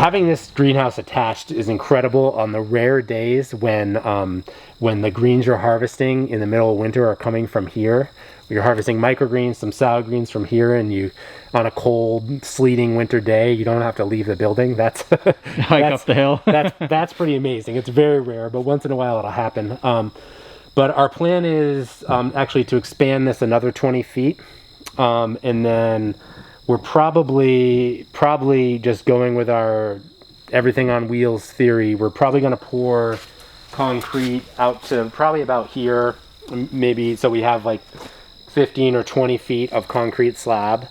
having this greenhouse attached is incredible on the rare days when the greens you're harvesting in the middle of winter are coming from here. You're harvesting microgreens, some salad greens from here, and you, on a cold, sleeting winter day, you don't have to leave the building. That's hike up the hill. that's pretty amazing. It's very rare, but once in a while it'll happen. But our plan is actually to expand this another 20 feet, and then we're probably just going with our everything on wheels theory. We're probably going to pour concrete out to probably about here, maybe, so we have like 15 or 20 feet of concrete slab,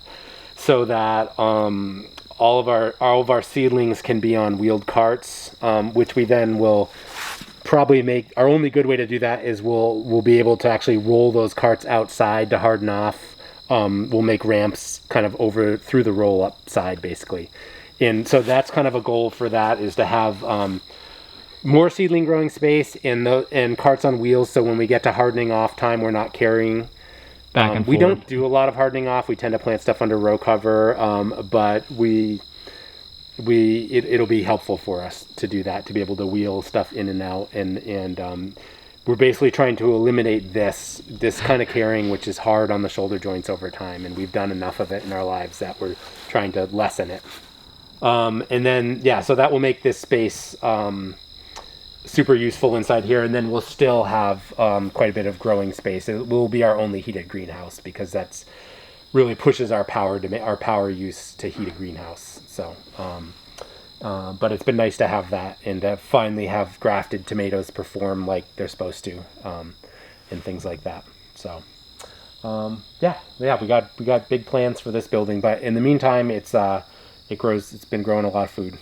so that all of our seedlings can be on wheeled carts, which we then will probably make. Our only good way to do that is we'll be able to actually roll those carts outside to harden off. We'll make ramps kind of over through the roll up side, basically. And so that's kind of a goal for that, is to have more seedling growing space and carts on wheels, so when we get to hardening off time, we're not carrying back and forth. We don't do a lot of hardening off. We tend to plant stuff under row cover, but it'll be helpful for us to do that, to be able to wheel stuff in and out, and we're basically trying to eliminate this kind of carrying, which is hard on the shoulder joints over time, and we've done enough of it in our lives that we're trying to lessen it. And then, so that will make this space super useful inside here, and then we'll still have quite a bit of growing space. It will be our only heated greenhouse, because that's really pushes our power use to heat a greenhouse. So, but it's been nice to have that, and to finally have grafted tomatoes perform like they're supposed to, and things like that. So, we got big plans for this building, but in the meantime, it's been growing a lot of food.